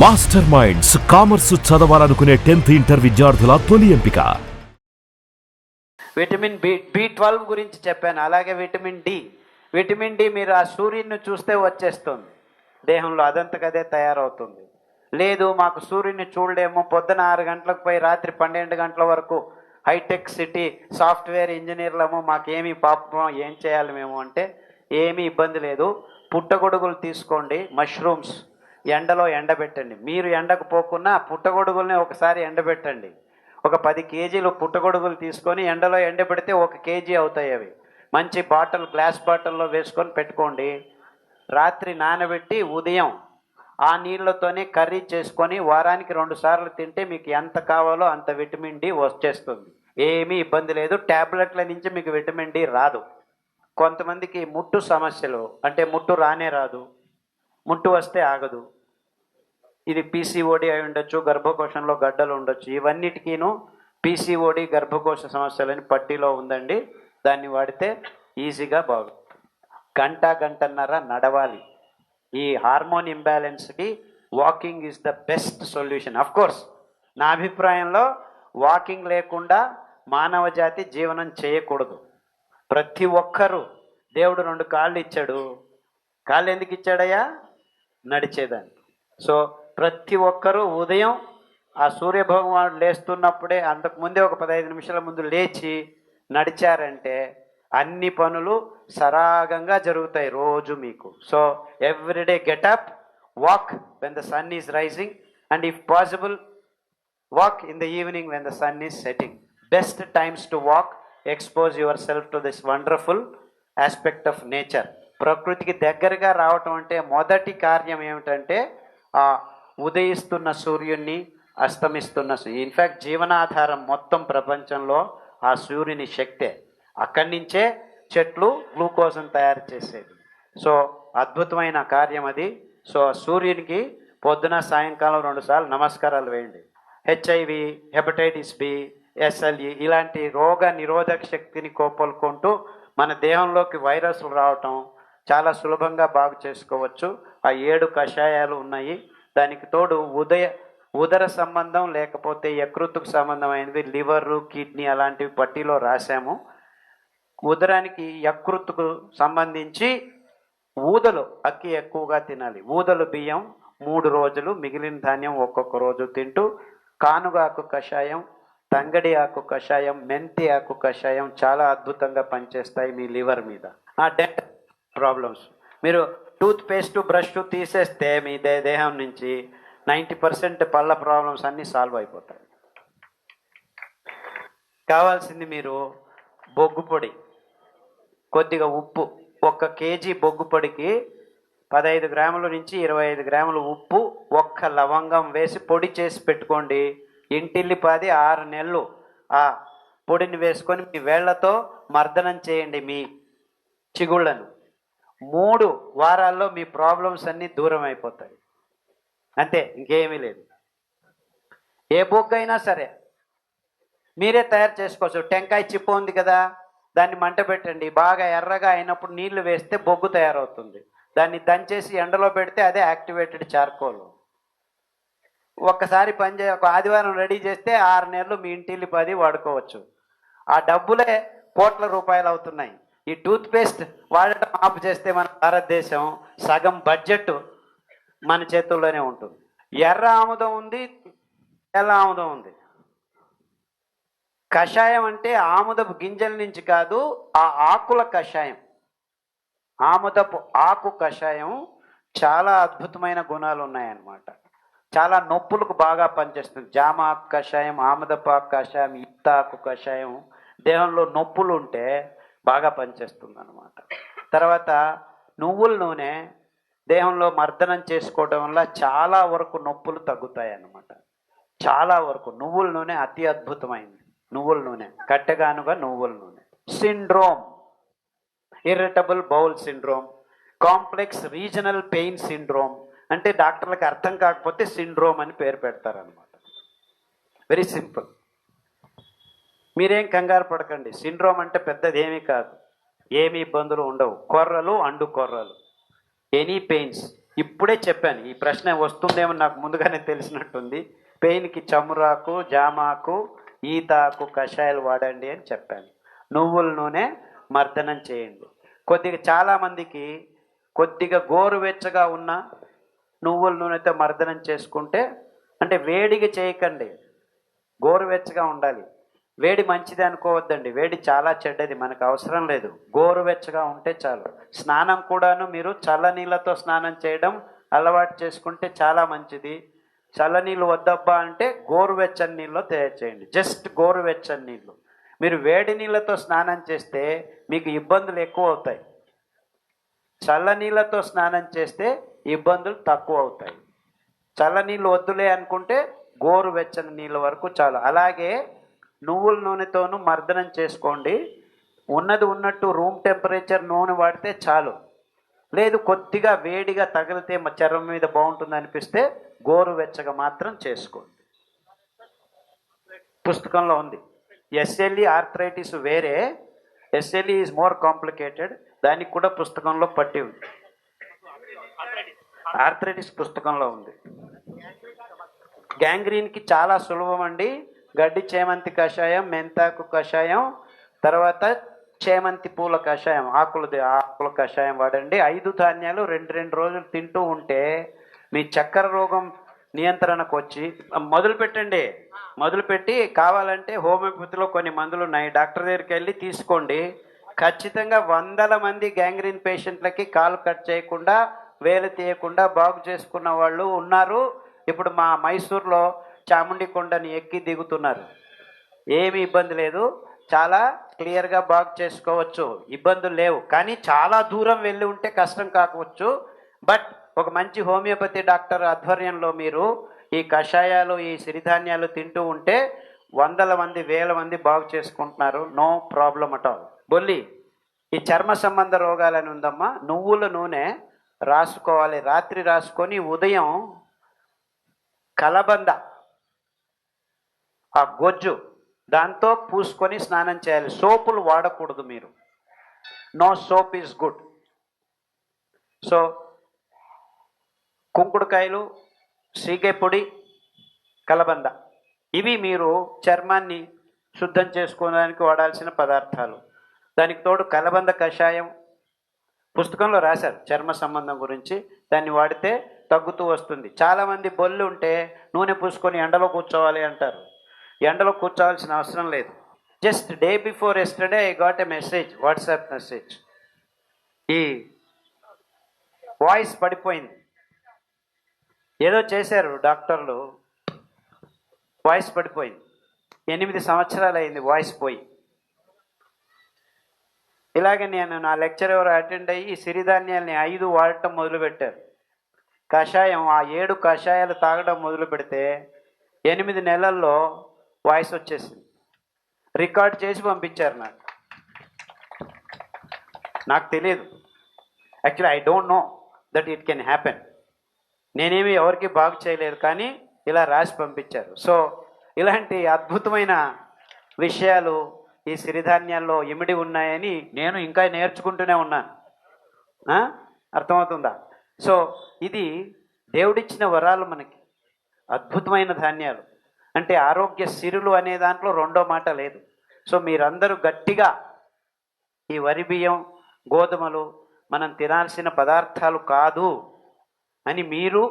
Master minds commerce చదవాలనుకునే 10th inter విద్యార్థుల తొలి ఎంపిక. విటమిన్ బి12 గురించి చెప్పాను. అలాగే విటమిన్ డి మీరు ఆ సూర్యుడిని చూస్తే వచ్చేస్తుంది దేహంలో, అదంతకదే తయారవుతుంది. లేదు మాకు సూర్యుడిని చూడలేము, పొద్దున 6 గంటలకు పోయి రాత్రి 12 గంటల వరకు హైటెక్ సిటీ సాఫ్ట్వేర్ ఇంజనీర్లము, మాకేమీ పాపం ఏం చేయాలి మేము అంటే ఏమీ ఇబ్బంది లేదు. పుట్టగొడుగులు తీసుకోండి, మష్రూమ్స్ ఎండలో ఎండబెట్టండి. మీరు ఎండకు పోకున్నా పుట్టగొడుగుల్ని ఒకసారి ఎండబెట్టండి. ఒక 10 కేజీలు పుట్టగొడుగులు తీసుకొని ఎండలో ఎండబెడితే 1 కేజీ అవుతాయి. అవి మంచి గ్లాస్ బాటిల్లో వేసుకొని పెట్టుకోండి. రాత్రి నానబెట్టి ఉదయం ఆ నీళ్ళతోనే కర్రీ చేసుకొని వారానికి 2 సార్లు తింటే మీకు ఎంత కావాలో అంత విటమిన్ డి వచ్చేస్తుంది. ఏమీ ఇబ్బంది లేదు. ట్యాబ్లెట్ల నుంచి మీకు విటమిన్ డి రాదు. కొంతమందికి ముట్టు సమస్యలు, అంటే ముట్టు రానే రాదు, ముట్టు వస్తే ఆగదు. ఇది పీసీఓడి అయి ఉండొచ్చు, గర్భకోశంలో గడ్డలు ఉండొచ్చు. ఇవన్నిటికీను పీసీఓడి గర్భకోశ సమస్యలని పట్టీలో ఉందండి. దాన్ని వాడితే ఈజీగా గంటన్నర నడవాలి. ఈ హార్మోన్ ఇంబ్యాలెన్స్కి walking is the best solution. Course నా అభిప్రాయంలో వాకింగ్ లేకుండా మానవ జాతి జీవనం చేయకూడదు. ప్రతి ఒక్కరూ, దేవుడు 2 కాళ్ళు ఇచ్చాడు. కాళ్ళు ఎందుకు ఇచ్చాడయ్యా? నడిచేదాన్ని. సో ప్రతి ఒక్కరూ ఉదయం ఆ సూర్యభగవానుడు లేస్తున్నప్పుడే, అంతకుముందే ఒక 15 నిమిషాల ముందు లేచి నడిచారంటే అన్ని పనులు సరాగంగా జరుగుతాయి రోజు మీకు. So everyday get up, walk when the sun is rising, and if possible walk in the evening when the sun is setting. Best times to walk. Expose yourself to this wonderful aspect of nature. ప్రకృతికి దగ్గరగా రావటం అంటే మొదటి కార్యం ఏమిటంటే ఆ ఉదయిస్తున్న సూర్యుడిని, అస్తమిస్తున్న in fact జీవనాధారం మొత్తం ప్రపంచంలో ఆ సూర్యుని శక్తే. అక్కడి నుంచే చెట్లు గ్లూకోజ్ని తయారు చేసేది. సో అద్భుతమైన కార్యం అది. సో సూర్యునికి పొద్దున సాయంకాలం 2 సార్లు నమస్కారాలు వేయండి. హెచ్ఐవి, హెపటైటిస్ బి, ఎస్ఎల్ఈ ఇలాంటి రోగ నిరోధక శక్తిని కోపలుకుంటూ మన దేహంలోకి వైరస్లు రావటం చాలా సులభంగా బాగు చేసుకోవచ్చు. ఆ 7 కషాయాలు ఉన్నాయి. దానికి తోడు ఉదర సంబంధం లేకపోతే యకృత్తుకు సంబంధమైనవి లివరు, కిడ్నీ అలాంటివి పట్టీలో రాశాము. ఉదరానికి యకృత్తుకు సంబంధించి ఊదలు అక్కి ఎక్కువగా తినాలి. ఊదలు బియ్యం 3 రోజులు, మిగిలిన ధాన్యం ఒక్కొక్క రోజు తింటూ కానుగ ఆకు కషాయం, తంగడి ఆకు కషాయం, మెంతి ఆకు కషాయం చాలా అద్భుతంగా పనిచేస్తాయి మీ లివర్ మీద. డెంటల్ ప్రాబ్లమ్స్, మీరు టూత్ పేస్ట్ బ్రష్ తీసేస్తే మీ దేహం నుంచి 90% పళ్ళ ప్రాబ్లమ్స్ అన్నీ సాల్వ్ అయిపోతాయి. కావాల్సింది మీరు బొగ్గు పొడి, కొద్దిగా ఉప్పు. 1 కేజీ బొగ్గు పొడికి 15 గ్రాముల నుంచి 25 గ్రాముల ఉప్పు, 1 లవంగం వేసి పొడి చేసి పెట్టుకోండి. ఇంటిల్లిపాది 6 నెలలు ఆ పొడిని వేసుకొని మీ వేళ్లతో మర్దనం చేయండి మీ చిగుళ్ళను. 3 వారాల్లో మీ ప్రాబ్లమ్స్ అన్నీ దూరం అయిపోతాయి. అంతే, ఇంకేమీ లేదు. ఏ బొగ్గు అయినా సరే మీరే తయారు చేసుకోవచ్చు. టెంకాయ చిప్ప ఉంది కదా, దాన్ని మంట పెట్టండి. బాగా ఎర్రగా అయినప్పుడు నీళ్లు వేస్తే బొగ్గు తయారవుతుంది. దాన్ని దంచేసి ఎండలో పెడితే అదే యాక్టివేటెడ్ చార్కోల్. ఒక్కసారి ఒక ఆదివారం రెడీ చేస్తే 6 నెలలు మీ ఇంటిల్లిపాది వాడుకోవచ్చు. ఆ డబ్బులే కోట్ల రూపాయలు అవుతున్నాయి. ఈ టూత్పేస్ట్ వాడటం ఆపు చేస్తే మన భారతదేశం సగం బడ్జెట్ మన చేతుల్లోనే ఉంటుంది. ఎర్ర ఆముదం ఉంది, తెల్ల ఆముదం ఉంది. కషాయం అంటే ఆముదపు గింజల నుంచి కాదు, ఆ ఆకుల కషాయం. ఆముదపు ఆకు కషాయం చాలా అద్భుతమైన గుణాలు ఉన్నాయన్నమాట. చాలా నొప్పులకు బాగా పనిచేస్తుంది. జామ ఆకు కషాయం, ఆముదపు ఆకు కషాయం, ఈతాకు కషాయం దేహంలో నొప్పులు ఉంటే బాగా పనిచేస్తుంది అన్నమాట. తర్వాత నువ్వుల నూనె దేహంలో మర్దనం చేసుకోవడం వల్ల చాలా వరకు నొప్పులు తగ్గుతాయి అన్నమాట. చాలా వరకు నువ్వుల నూనె అతి అద్భుతమైంది. నువ్వుల నూనె, కట్టెగానుగా నువ్వుల నూనె. Syndrome, irritable bowel syndrome, complex regional pain syndrome, అంటే డాక్టర్లకు అర్థం కాకపోతే సిండ్రోమ్ అని పేరు పెడతారనమాట. Very simple. మీరేం కంగారు పడకండి. సిండ్రోమ్ అంటే పెద్దది ఏమీ కాదు, ఏమి ఇబ్బందులు ఉండవు. కొర్రలు, అండు కొర్రలు, ఎనీ పెయిన్స్, ఇప్పుడే చెప్పాను, ఈ ప్రశ్న వస్తుందేమో నాకు ముందుగానే తెలిసినట్టుంది. పెయిన్కి చమురాకు, జామాకు, ఈతాకు కషాయాలు వాడండి అని చెప్పాను. నువ్వుల నూనె మర్దనం చేయండి. కొద్దిగా చాలామందికి కొద్దిగా గోరువెచ్చగా ఉన్న నువ్వుల నూనెతో మర్దనం చేసుకుంటే, అంటే వేడిగా చేయకండి, గోరువెచ్చగా ఉండాలి. వేడి మంచిది అనుకోవద్దండి, వేడి చాలా చెడ్డది, మనకు అవసరం లేదు. గోరువెచ్చగా ఉంటే చాలు. స్నానం కూడాను మీరు చల్లనీళ్ళతో స్నానం చేయడం అలవాటు చేసుకుంటే చాలా మంచిది. చల్లనీళ్ళు వద్దబ్బా అంటే గోరువెచ్చని నీళ్ళు తయారు చేయండి, జస్ట్ గోరువెచ్చని నీళ్ళు. మీరు వేడి నీళ్ళతో స్నానం చేస్తే మీకు ఇబ్బందులు ఎక్కువ అవుతాయి. చల్లనీళ్ళతో స్నానం చేస్తే ఇబ్బందులు తక్కువ అవుతాయి. చల్లనీళ్ళు వద్దులే అనుకుంటే గోరువెచ్చని నీళ్ళ వరకు చాలు. అలాగే నువ్వుల నూనెతోనూ మర్దనం చేసుకోండి. ఉన్నది ఉన్నట్టు రూమ్ టెంపరేచర్ నూనె వాడితే చాలు. లేదు కొద్దిగా వేడిగా తగిలితే చర్మం మీద బాగుంటుంది అనిపిస్తే గోరువెచ్చగా మాత్రం చేసుకోండి. పుస్తకంలో ఉంది. ఎస్ఎల్ఈ ఆర్థరైటిస్ వేరే, ఎస్ఎల్ఈ ఈజ్ మోర్ కాంప్లికేటెడ్, దానికి కూడా పుస్తకంలో పట్టి ఉంది. ఆర్థరైటిస్ పుస్తకంలో ఉంది. గ్యాంగ్రీన్కి చాలా సులభం అండి. గడ్డి చేమంతి కషాయం, మెంతాకు కషాయం, తర్వాత చేమంతి పూల కషాయం, ఆకుల కషాయం వాడండి. 5 ధాన్యాలు 2 రోజులు తింటూ ఉంటే మీ చక్కెర రోగం నియంత్రణకు వచ్చి మొదలుపెట్టి కావాలంటే హోమియోపతిలో కొన్ని మందులు ఉన్నాయి, డాక్టర్ దగ్గరికి వెళ్ళి తీసుకోండి. ఖచ్చితంగా 100 మంది గ్యాంగ్రీన్ పేషెంట్లకి కాలు కట్ చేయకుండా, వేలు తీయకుండా బాగు చేసుకున్న వాళ్ళు ఉన్నారు. ఇప్పుడు మా మైసూర్లో చాముండి కొండని ఎక్కి దిగుతున్నారు. ఏమీ ఇబ్బంది లేదు, చాలా క్లియర్గా బాగు చేసుకోవచ్చు, ఇబ్బందులు లేవు. కానీ చాలా దూరం వెళ్ళి ఉంటే కష్టం కాకపోవచ్చు. బట్ ఒక మంచి హోమియోపతి డాక్టర్ ఆధ్వర్యంలో మీరు ఈ కషాయాలు, ఈ సిరిధాన్యాలు తింటూ ఉంటే 100 మంది 1000 మంది బాగు చేసుకుంటున్నారు. No problem at all. బొల్లి, ఈ చర్మ సంబంధ రోగాలని ఉందమ్మా, నువ్వుల నూనె రాసుకోవాలి. రాత్రి రాసుకొని ఉదయం కలబంద ఆ గొజ్జు దాంతో పూసుకొని స్నానం చేయాలి. సోపులు వాడకూడదు మీరు. No soap is good. So కుంకుడుకాయలు, సీగే పొడి, కలబంద, ఇవి మీరు చర్మాన్ని శుద్ధం చేసుకోవడానికి వాడాల్సిన పదార్థాలు. దానికి తోడు కలబంద కషాయం పుస్తకంలో రాశారు చర్మ సంబంధం గురించి, దాన్ని వాడితే తగ్గుతూ వస్తుంది. చాలామంది బొల్లు ఉంటే నూనె పూసుకొని ఎండలో కూర్చోవాలి అంటారు. ఎండలో కూర్చోవాల్సిన అవసరం లేదు. Just day before yesterday I got a message, WhatsApp message. ఈ వాయిస్ పడిపోయింది, ఏదో చేశారు డాక్టర్లు, వాయిస్ పడిపోయింది. 8 సంవత్సరాలు అయింది వాయిస్ పోయి. ఇలాగే నేను నా లెక్చర్ ఎవరు అటెండ్ అయ్యి సిరిధాన్యాల్ని 5 వాడటం మొదలుపెట్టారు. కషాయం ఆ 7 కషాయాలు తాగడం మొదలు పెడితే 8 నెలల్లో వాయిస్ వచ్చేసింది. రికార్డ్ చేసి పంపించారు నాకు తెలియదు. Actually I don't know that it can happen. నేనేమి ఎవరికి బాగు చేయలేదు, కానీ ఇలా రాసి పంపించారు. సో ఇలాంటి అద్భుతమైన విషయాలు ఈ సిరిధాన్యాల్లో ఇమిడి ఉన్నాయని నేను ఇంకా నేర్చుకుంటూనే ఉన్నాను. అర్థమవుతుందా? సో ఇది దేవుడిచ్చిన వరాలు మనకి, అద్భుతమైన ధాన్యాలు. అంటే ఆరోగ్య సిరులు అనే దాంట్లో రెండో మాట లేదు. సో మీరందరూ గట్టిగా ఈ వరి బియ్యం, గోధుమలు మనం తినాల్సిన పదార్థాలు కాదు అని మీరు